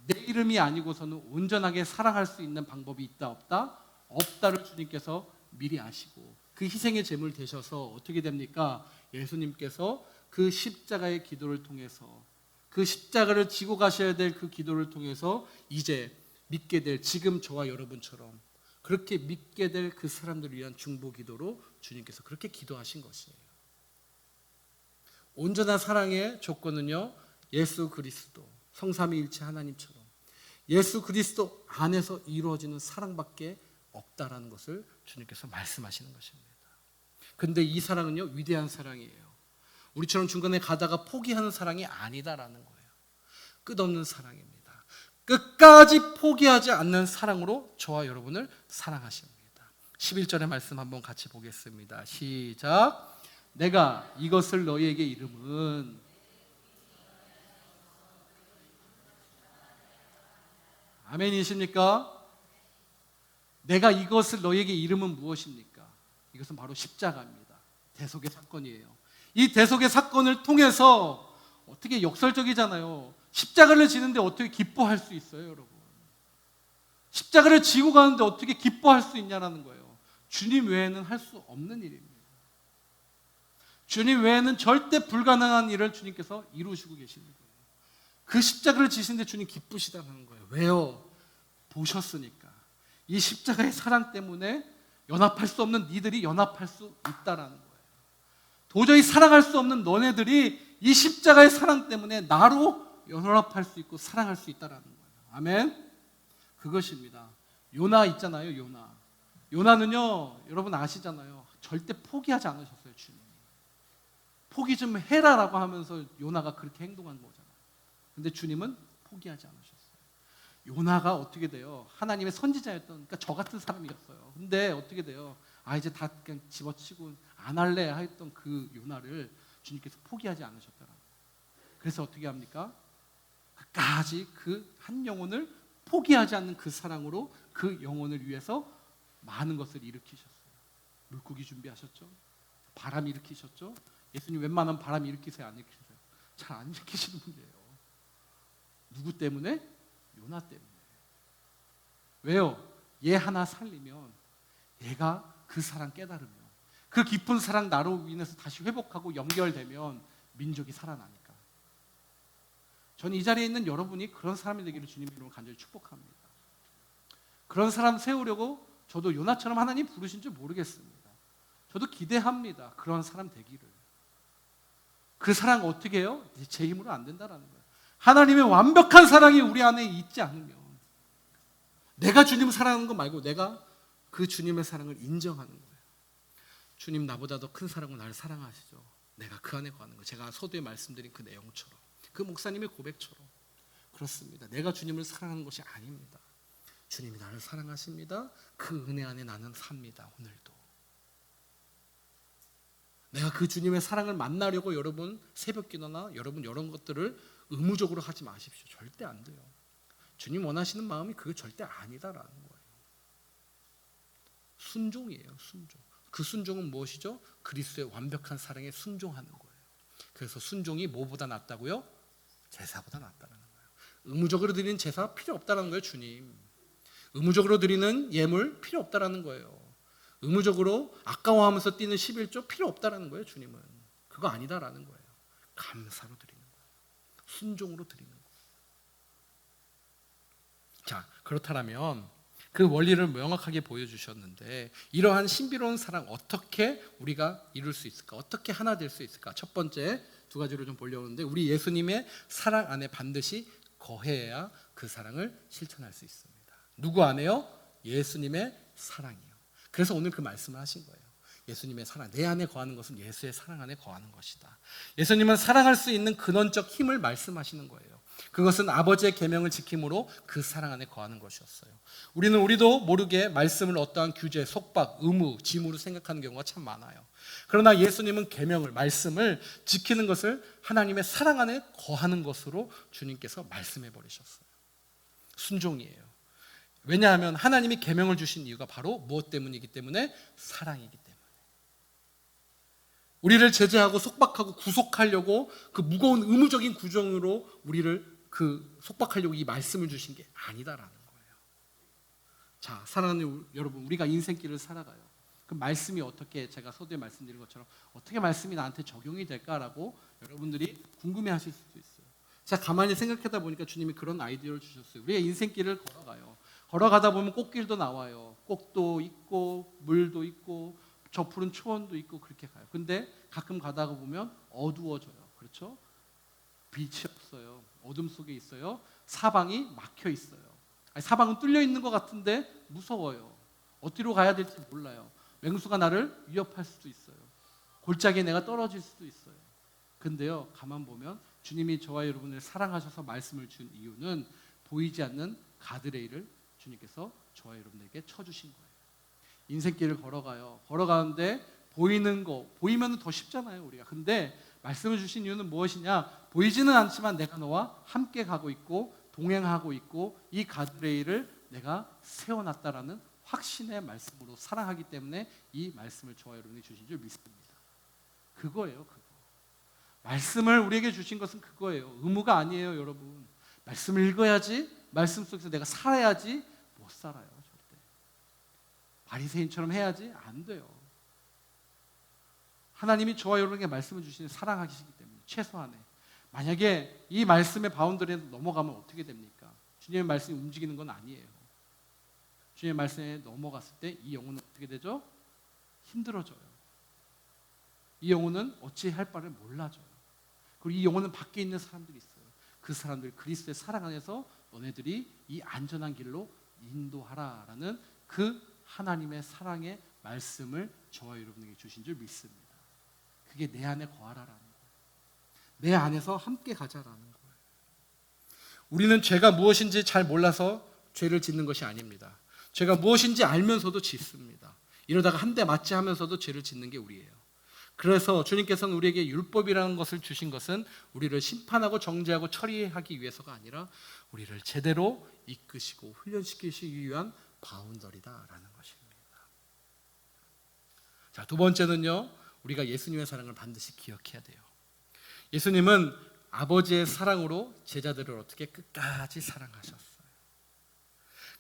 내 이름이 아니고서는 온전하게 사랑할 수 있는 방법이 있다 없다? 없다를 주님께서 미리 아시고 그 희생의 제물 되셔서 어떻게 됩니까? 예수님께서 그 십자가의 기도를 통해서 그 십자가를 지고 가셔야 될 그 기도를 통해서 이제 믿게 될 지금 저와 여러분처럼 그렇게 믿게 될 그 사람들을 위한 중보 기도로 주님께서 그렇게 기도하신 것이에요. 온전한 사랑의 조건은요, 예수 그리스도 성삼위일체 하나님처럼 예수 그리스도 안에서 이루어지는 사랑밖에 없다라는 것을 주님께서 말씀하시는 것입니다. 근데 이 사랑은요, 위대한 사랑이에요. 우리처럼 중간에 가다가 포기하는 사랑이 아니다라는 거예요. 끝없는 사랑입니다. 끝까지 포기하지 않는 사랑으로 저와 여러분을 사랑하십니다. 11절의 말씀 한번 같이 보겠습니다. 시작. 내가 이것을 너희에게 이름은 아멘이십니까? 내가 이것을 너희에게 이름은 무엇입니까? 이것은 바로 십자가입니다. 대속의 사건이에요. 이 대속의 사건을 통해서 어떻게 역설적이잖아요. 십자가를 지는데 어떻게 기뻐할 수 있어요, 여러분? 십자가를 지고 가는데 어떻게 기뻐할 수 있냐라는 거예요. 주님 외에는 할 수 없는 일입니다. 주님 외에는 절대 불가능한 일을 주님께서 이루시고 계시는 거예요. 그 십자가를 지시는데 주님 기쁘시다는 거예요. 왜요? 보셨으니까. 이 십자가의 사랑 때문에 연합할 수 없는 니들이 연합할 수 있다라는 거예요. 도저히 사랑할 수 없는 너네들이 이 십자가의 사랑 때문에 나로 연합할 수 있고 사랑할 수 있다라는 거예요. 아멘. 그것입니다. 요나 있잖아요, 요나. 요나는요, 여러분 아시잖아요. 절대 포기하지 않으셨어요, 주님. 포기 좀 해라라고 하면서 요나가 그렇게 행동한 거잖아요. 근데 주님은 포기하지 않으셨어요. 요나가 어떻게 돼요? 하나님의 선지자였던, 그러니까 저 같은 사람이었어요. 근데 어떻게 돼요? 이제 다 그냥 집어치고 안 할래 했던 그 요나를 주님께서 포기하지 않으셨더라. 그래서 어떻게 합니까? 끝까지 그 한 영혼을 포기하지 않는 그 사랑으로 그 영혼을 위해서 많은 것을 일으키셨어요. 물고기 준비하셨죠? 바람 일으키셨죠? 예수님 웬만하면 바람 일으키세요? 안 일으키세요? 잘 안 일으키시는 분이에요. 누구 때문에? 요나 때문에. 왜요? 얘 하나 살리면 얘가 그 사랑 깨달으면 그 깊은 사랑 나로 인해서 다시 회복하고 연결되면 민족이 살아나니까. 저는 이 자리에 있는 여러분이 그런 사람이 되기를 주님의 이름으로 간절히 축복합니다. 그런 사람 세우려고 저도 요나처럼 하나님 부르신 줄 모르겠습니다. 저도 기대합니다. 그런 사람 되기를. 그 사랑 어떻게 해요? 제 힘으로 안 된다라는 거예요. 하나님의 완벽한 사랑이 우리 안에 있지 않으면 내가 주님을 사랑하는 거 말고 내가 그 주님의 사랑을 인정하는 거예요. 주님 나보다 더 큰 사랑으로 나를 사랑하시죠. 내가 그 안에 거하는 거예요. 제가 서두에 말씀드린 그 내용처럼 그 목사님의 고백처럼 그렇습니다. 내가 주님을 사랑하는 것이 아닙니다. 주님이 나를 사랑하십니다. 그 은혜 안에 나는 삽니다. 오늘도 내가 그 주님의 사랑을 만나려고 여러분 새벽기도나 여러분 이런 것들을 의무적으로 하지 마십시오. 절대 안 돼요. 주님 원하시는 마음이 그게 절대 아니다라는 거예요. 순종이에요. 순종. 그 순종은 무엇이죠? 그리스도의 완벽한 사랑에 순종하는 거예요. 그래서 순종이 뭐보다 낫다고요? 제사보다 낫다는 거예요. 의무적으로 드리는 제사 필요 없다는 거예요. 주님. 의무적으로 드리는 예물 필요 없다는 거예요. 의무적으로 아까워하면서 뛰는 11조 필요 없다는 거예요. 주님은. 그거 아니다라는 거예요. 감사로 드리는 거예요. 순종으로 드리는 거예요. 자, 그렇다면 그 원리를 명확하게 보여주셨는데 이러한 신비로운 사랑 어떻게 우리가 이룰 수 있을까? 어떻게 하나 될 수 있을까? 첫 번째 두 가지로 좀 보려는데 우리 예수님의 사랑 안에 반드시 거해야 그 사랑을 실천할 수 있습니다. 누구 안에요? 예수님의 사랑이요. 그래서 오늘 그 말씀을 하신 거예요. 예수님의 사랑, 내 안에 거하는 것은 예수의 사랑 안에 거하는 것이다. 예수님은 사랑할 수 있는 근원적 힘을 말씀하시는 거예요. 그것은 아버지의 계명을 지킴으로 그 사랑 안에 거하는 것이었어요. 우리도 모르게 말씀을 어떠한 규제, 속박, 의무, 짐으로 생각하는 경우가 참 많아요. 그러나 예수님은 계명을, 말씀을 지키는 것을 하나님의 사랑 안에 거하는 것으로 주님께서 말씀해 버리셨어요. 순종이에요. 왜냐하면 하나님이 계명을 주신 이유가 바로 무엇 때문이기 때문에? 사랑이기 때문에. 우리를 제재하고 속박하고 구속하려고 그 무거운 의무적인 구정으로 우리를 속박하려고 이 말씀을 주신 게 아니다라는 거예요. 자, 사랑하는 여러분, 우리가 인생길을 살아가요. 그 말씀이 어떻게, 제가 서두에 말씀드린 것처럼 어떻게 말씀이 나한테 적용이 될까라고 여러분들이 궁금해하실 수도 있어요. 자, 가만히 생각하다 보니까 주님이 그런 아이디어를 주셨어요. 우리의 인생길을 걸어가요. 걸어가다 보면 꽃길도 나와요. 꽃도 있고 물도 있고 저 푸른 초원도 있고 그렇게 가요. 근데 가끔 가다가 보면 어두워져요. 그렇죠? 빛이 없어요. 어둠 속에 있어요. 사방이 막혀 있어요. 사방은 뚫려 있는 것 같은데 무서워요. 어디로 가야 될지 몰라요. 맹수가 나를 위협할 수도 있어요. 골짜기에 내가 떨어질 수도 있어요. 근데요, 가만 보면 주님이 저와 여러분을 사랑하셔서 말씀을 준 이유는 보이지 않는 가드레일을 주님께서 저와 여러분에게 쳐주신 거예요. 인생길을 걸어가요. 걸어가는데 보이는 거, 보이면 더 쉽잖아요, 우리가. 근데 말씀을 주신 이유는 무엇이냐? 보이지는 않지만 내가 너와 함께 가고 있고 동행하고 있고 이 가드레일을 내가 세워놨다라는 확신의 말씀으로 사랑하기 때문에 이 말씀을 저와 여러분이 주신 줄 믿습니다. 그거예요, 그거. 말씀을 우리에게 주신 것은 그거예요. 의무가 아니에요, 여러분. 말씀을 읽어야지, 말씀 속에서 내가 살아야지 못 살아요, 절대. 바리새인처럼 해야지 안 돼요. 하나님이 저와 여러분에게 말씀을 주시는 사랑하시기 때문에 최소한의 만약에 이 말씀의 바운더리에 넘어가면 어떻게 됩니까? 주님의 말씀이 움직이는 건 아니에요. 주님의 말씀에 넘어갔을 때 이 영혼은 어떻게 되죠? 힘들어져요. 이 영혼은 어찌할 바를 몰라져요. 그리고 이 영혼은 밖에 있는 사람들이 있어요. 그 사람들 그리스도의 사랑 안에서 너네들이 이 안전한 길로 인도하라라는 그 하나님의 사랑의 말씀을 저와 여러분에게 주신 줄 믿습니다. 그게 내 안에 거하라라는 거예요. 내 안에서 함께 가자라는 거예요. 우리는 죄가 무엇인지 잘 몰라서 죄를 짓는 것이 아닙니다. 죄가 무엇인지 알면서도 짓습니다. 이러다가 한 대 맞지 하면서도 죄를 짓는 게 우리예요. 그래서 주님께서는 우리에게 율법이라는 것을 주신 것은 우리를 심판하고 정죄하고 처리하기 위해서가 아니라 우리를 제대로 이끄시고 훈련시키시기 위한 바운더리다라는 것입니다. 자, 두 번째는요, 우리가 예수님의 사랑을 반드시 기억해야 돼요. 예수님은 아버지의 사랑으로 제자들을 어떻게 끝까지 사랑하셨어요.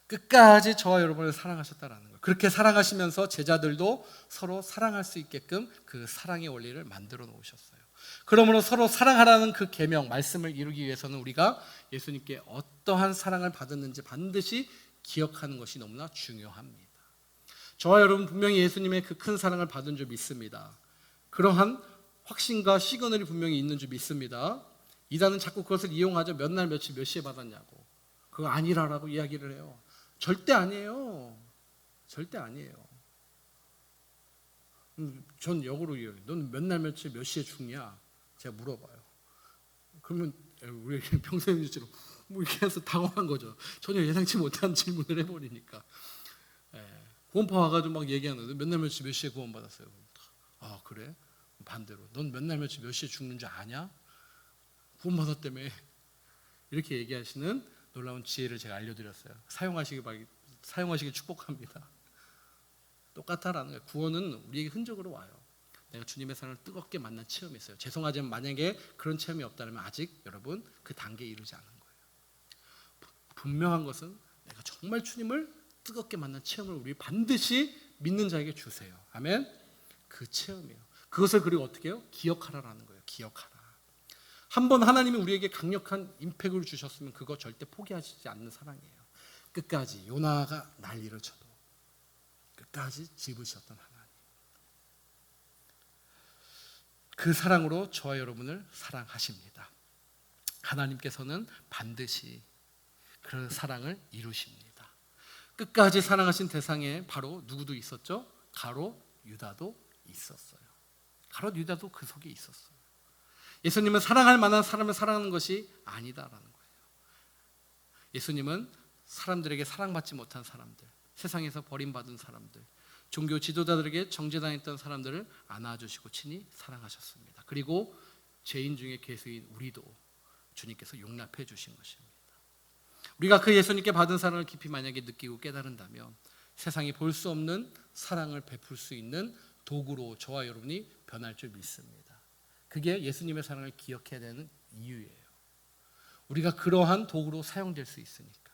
끝까지 저와 여러분을 사랑하셨다라는 거예요. 그렇게 사랑하시면서 제자들도 서로 사랑할 수 있게끔 그 사랑의 원리를 만들어 놓으셨어요. 그러므로 서로 사랑하라는 그 계명, 말씀을 이루기 위해서는 우리가 예수님께 어떠한 사랑을 받았는지 반드시 기억하는 것이 너무나 중요합니다. 저와 여러분 분명히 예수님의 그 큰 사랑을 받은 줄 믿습니다. 그러한 확신과 시그널이 분명히 있는 줄 믿습니다. 이단은 자꾸 그것을 이용하죠. 몇 날 며칠 몇 시에 받았냐고. 그거 아니라라고 이야기를 해요. 절대 아니에요. 절대 아니에요. 전 역으로 이야기해요. 넌 몇 날 며칠 몇 시에 죽냐? 제가 물어봐요. 그러면 우리 평소에처럼 뭐 이렇게 해서 당황한 거죠. 전혀 예상치 못한 질문을 해버리니까. 구원파 와가지고 막 얘기하는데 몇 날 며칠 몇 시에 구원 받았어요. 아, 그래? 반대로 넌 몇 날 며칠 몇 시에 죽는 줄 아냐? 구원 받았다며. 이렇게 얘기하시는 놀라운 지혜를 제가 알려드렸어요. 사용하시길 축복합니다. 똑같다라는 거예요. 구원은 우리에게 흔적으로 와요. 내가 주님의 사랑을 뜨겁게 만난 체험이 있어요. 죄송하지만 만약에 그런 체험이 없다면 아직 여러분 그 단계에 이르지 않은 거예요. 분명한 것은 내가 정말 주님을 뜨겁게 만난 체험을 우리 반드시 믿는 자에게 주세요. 아멘. 그 체험이에요. 그것을 그리고 어떻게 해요? 기억하라라는 거예요. 기억하라. 한번 하나님이 우리에게 강력한 임팩을 주셨으면 그거 절대 포기하시지 않는 사랑이에요. 끝까지 요나가 난리를 쳐도 끝까지 집으셨던 하나님. 그 사랑으로 저와 여러분을 사랑하십니다. 하나님께서는 반드시 그 사랑을 이루십니다. 끝까지 사랑하신 대상에 바로 누구도 있었죠? 가롯 유다도 있었어요. 가롯 유다도 그 속에 있었어요. 예수님은 사랑할 만한 사람을 사랑하는 것이 아니다라는 거예요. 예수님은 사람들에게 사랑받지 못한 사람들, 세상에서 버림받은 사람들, 종교 지도자들에게 정죄당했던 사람들을 안아주시고 친히 사랑하셨습니다. 그리고 죄인 중에 괴수인 우리도 주님께서 용납해 주신 것입니다. 우리가 그 예수님께 받은 사랑을 깊이 만약에 느끼고 깨달은다면 세상이 볼 수 없는 사랑을 베풀 수 있는 도구로 저와 여러분이 변할 줄 믿습니다. 그게 예수님의 사랑을 기억해야 되는 이유예요. 우리가 그러한 도구로 사용될 수 있으니까.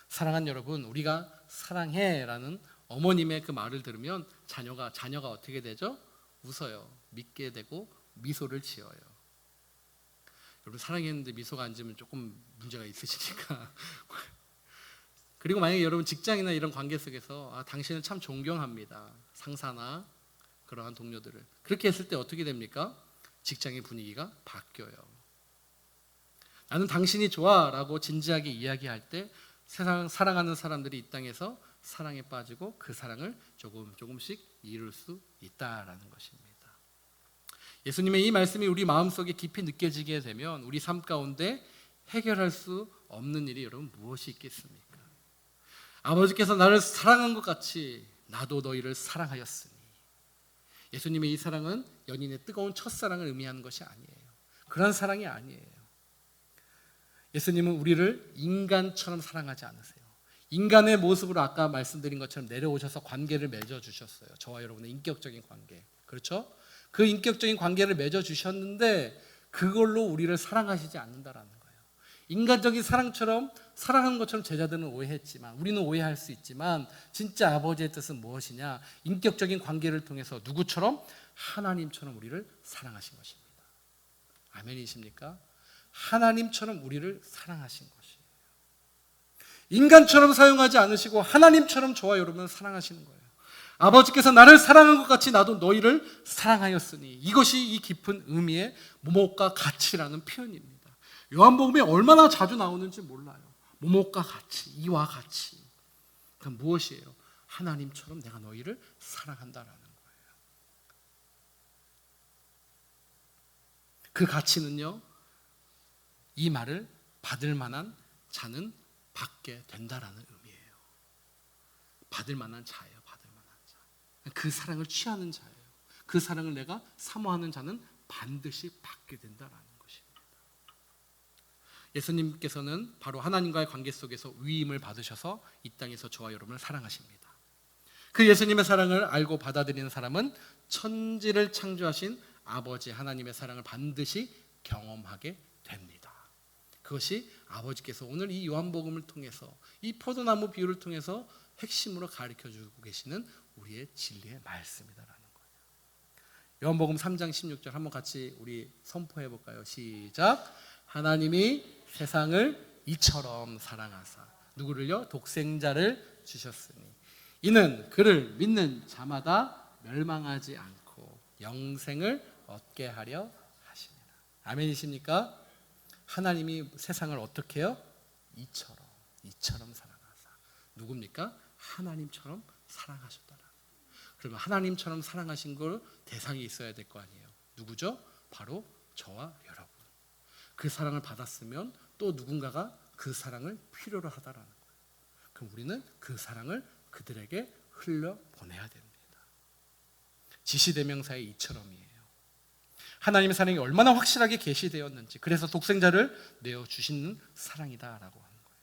사랑하는 여러분, 우리가 사랑해라는 어머님의 그 말을 들으면 자녀가 어떻게 되죠? 웃어요. 믿게 되고 미소를 지어요. 여러분, 사랑했는데 미소가 안 지으면 조금 문제가 있으시니까. 그리고 만약에 여러분 직장이나 이런 관계 속에서 당신을 참 존경합니다. 상사나 그러한 동료들을. 그렇게 했을 때 어떻게 됩니까? 직장의 분위기가 바뀌어요. 나는 당신이 좋아 라고 진지하게 이야기할 때 세상 사랑하는 사람들이 이 땅에서 사랑에 빠지고 그 사랑을 조금씩 이룰 수 있다라는 것입니다. 예수님의 이 말씀이 우리 마음속에 깊이 느껴지게 되면 우리 삶 가운데 해결할 수 없는 일이 여러분 무엇이 있겠습니까? 아버지께서 나를 사랑한 것 같이 나도 너희를 사랑하였으니. 예수님의 이 사랑은 연인의 뜨거운 첫사랑을 의미하는 것이 아니에요. 그런 사랑이 아니에요. 예수님은 우리를 인간처럼 사랑하지 않으세요. 인간의 모습으로 아까 말씀드린 것처럼 내려오셔서 관계를 맺어주셨어요. 저와 여러분의 인격적인 관계. 그렇죠? 그 인격적인 관계를 맺어주셨는데 그걸로 우리를 사랑하시지 않는다라는 거예요. 인간적인 사랑처럼 사랑하는 것처럼 제자들은 오해했지만, 우리는 오해할 수 있지만 진짜 아버지의 뜻은 무엇이냐? 인격적인 관계를 통해서 누구처럼? 하나님처럼 우리를 사랑하신 것입니다. 아멘이십니까? 하나님처럼 우리를 사랑하신 것이에요. 인간처럼 사용하지 않으시고 하나님처럼 저와 여러분을 사랑하시는 거예요. 아버지께서 나를 사랑한 것 같이 나도 너희를 사랑하였으니. 이것이 이 깊은 의미의 모목과 같이라는 표현입니다. 요한복음에 얼마나 자주 나오는지 몰라요. 모목과 같이, 이와 같이. 그건 무엇이에요? 하나님처럼 내가 너희를 사랑한다라는 거예요. 그 가치는요, 이 말을 받을 만한 자는 받게 된다라는 의미예요. 받을 만한 자예요. 받을 만한 자. 그 사랑을 취하는 자예요. 그 사랑을 내가 사모하는 자는 반드시 받게 된다라는 것입니다. 예수님께서는 바로 하나님과의 관계 속에서 위임을 받으셔서 이 땅에서 저와 여러분을 사랑하십니다. 그 예수님의 사랑을 알고 받아들이는 사람은 천지를 창조하신 아버지 하나님의 사랑을 반드시 경험하게 됩니다. 그것이 아버지께서 오늘 이 요한복음을 통해서, 이 포도나무 비유를 통해서 핵심으로 가르쳐주고 계시는 우리의 진리의 말씀이다라는 거예요. 요한복음 3장 16절 한번 같이 우리 선포해 볼까요? 시작. 하나님이 세상을 이처럼 사랑하사 누구를요? 독생자를 주셨으니 이는 그를 믿는 자마다 멸망하지 않고 영생을 얻게 하려 하십니다. 아멘이십니까? 하나님이 세상을 어떻게 해요? 이처럼 사랑하사. 누굽니까? 하나님처럼 사랑하셨다라. 그러면 하나님처럼 사랑하신 걸 대상이 있어야 될 거 아니에요. 누구죠? 바로 저와 여러분. 그 사랑을 받았으면 또 누군가가 그 사랑을 필요로 하다라는 거예요. 그럼 우리는 그 사랑을 그들에게 흘려보내야 됩니다. 지시대명사의 이처럼이에요. 하나님의 사랑이 얼마나 확실하게 계시되었는지, 그래서 독생자를 내어주시는 사랑이다라고 하는 거예요.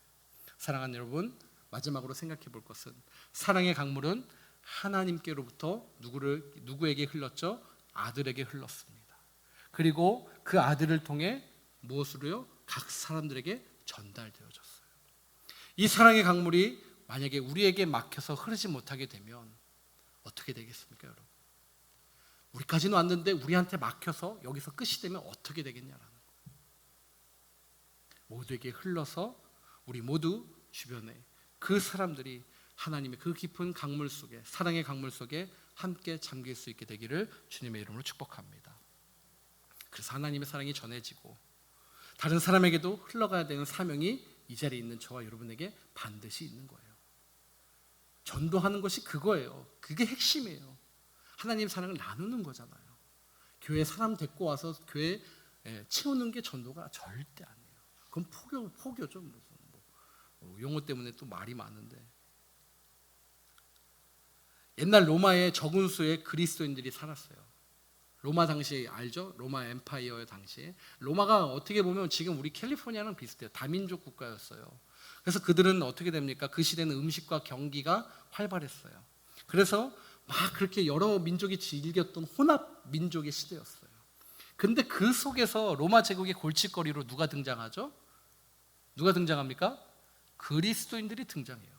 사랑하는 여러분, 마지막으로 생각해 볼 것은 사랑의 강물은 하나님께로부터 누구에게 흘렀죠? 아들에게 흘렀습니다. 그리고 그 아들을 통해 무엇으로요? 각 사람들에게 전달되어졌어요. 이 사랑의 강물이 만약에 우리에게 막혀서 흐르지 못하게 되면 어떻게 되겠습니까, 여러분? 우리까지는 왔는데 우리한테 막혀서 여기서 끝이 되면 어떻게 되겠냐라는 거예요. 모두에게 흘러서 우리 모두 주변에 그 사람들이 하나님의 그 깊은 강물 속에, 사랑의 강물 속에 함께 잠길 수 있게 되기를 주님의 이름으로 축복합니다. 그래서 하나님의 사랑이 전해지고 다른 사람에게도 흘러가야 되는 사명이 이 자리에 있는 저와 여러분에게 반드시 있는 거예요. 전도하는 것이 그거예요. 그게 핵심이에요. 하나님 사랑을 나누는 거잖아요. 교회 사람 데리고 와서 교회 채우는 게 전도가 절대 아니에요. 그건 포교죠. 무슨 용어 때문에 또 말이 많은데, 옛날 로마에 적은 수의 그리스도인들이 살았어요. 로마 당시 알죠? 로마 엠파이어 당시에 로마가 어떻게 보면 지금 우리 캘리포니아랑 비슷해요. 다민족 국가였어요. 그래서 그들은 어떻게 됩니까? 그 시대는 음식과 경기가 활발했어요. 그래서 막 그렇게 여러 민족이 즐겼던 혼합 민족의 시대였어요. 근데 그 속에서 로마 제국의 골칫거리로 누가 등장하죠? 누가 등장합니까? 그리스도인들이 등장해요.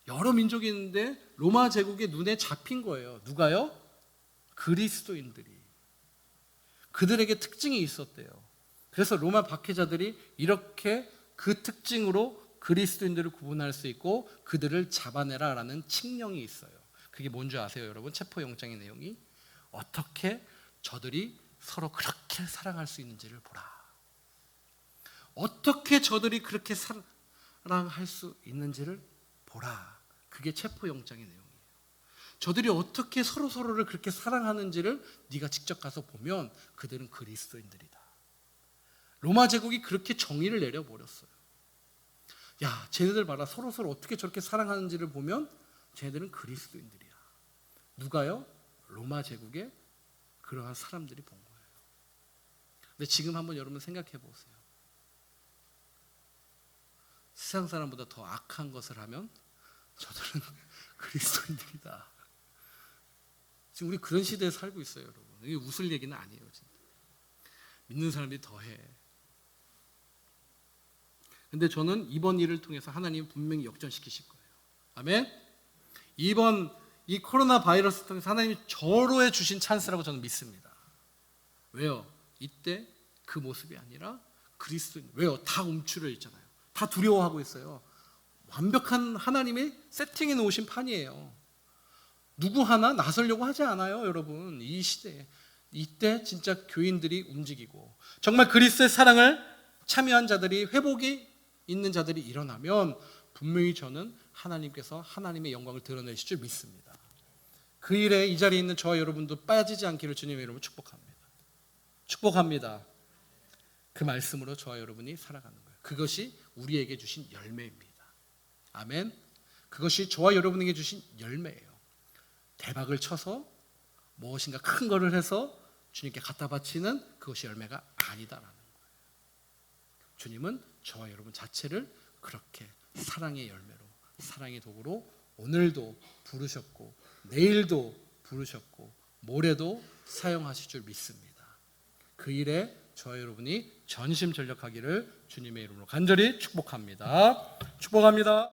여러 민족이 있는데 로마 제국의 눈에 잡힌 거예요. 누가요? 그리스도인들이. 그들에게 특징이 있었대요. 그래서 로마 박해자들이 이렇게 그 특징으로 그리스도인들을 구분할 수 있고 그들을 잡아내라 라는 칙령이 있어요. 그게 뭔지 아세요, 여러분? 체포영장의 내용이 어떻게 저들이 서로 그렇게 사랑할 수 있는지를 보라. 어떻게 저들이 그렇게 사랑할 수 있는지를 보라. 그게 체포영장의 내용이에요. 저들이 어떻게 서로서로를 그렇게 사랑하는지를 네가 직접 가서 보면 그들은 그리스도인들이다. 로마 제국이 그렇게 정의를 내려버렸어요. 야, 쟤네들 봐라. 서로서로 어떻게 저렇게 사랑하는지를 보면 쟤네들은 그리스도인들이야. 누가요? 로마 제국의 그러한 사람들이 본 거예요. 근데 지금 한번 여러분 생각해 보세요. 세상 사람보다 더 악한 것을 하면 저들은 그리스도인들이다. 지금 우리 그런 시대에 살고 있어요, 여러분. 이게 웃을 얘기는 아니에요, 진짜. 믿는 사람들이 더해. 근데 저는 이번 일을 통해서 하나님이 분명히 역전시키실 거예요. 아멘? 이번 이 코로나 바이러스 통해서 하나님이 저로해 주신 찬스라고 저는 믿습니다. 왜요? 이때 그 모습이 아니라 그리스도인. 왜요? 다 움츠려 있잖아요. 다 두려워하고 있어요. 완벽한 하나님의 세팅해 놓으신 판이에요. 누구 하나 나서려고 하지 않아요, 여러분. 이 시대에. 이때 진짜 교인들이 움직이고 정말 그리스도의 사랑을 참여한 자들이, 회복이 있는 자들이 일어나면 분명히 저는 하나님께서 하나님의 영광을 드러내실 줄 믿습니다. 그 일에 이 자리에 있는 저와 여러분도 빠지지 않기를 주님의 이름으로 축복합니다. 축복합니다. 그 말씀으로 저와 여러분이 살아가는 거예요. 그것이 우리에게 주신 열매입니다. 아멘. 그것이 저와 여러분에게 주신 열매예요. 대박을 쳐서 무엇인가 큰 거를 해서 주님께 갖다 바치는 그것이 열매가 아니다라는 거예요. 주님은 저와 여러분 자체를 그렇게 사랑의 열매로, 사랑의 도구로 오늘도 부르셨고 내일도 부르셨고 모레도 사용하실 줄 믿습니다. 그 일에 저와 여러분이 전심전력하기를 주님의 이름으로 간절히 축복합니다. 축복합니다.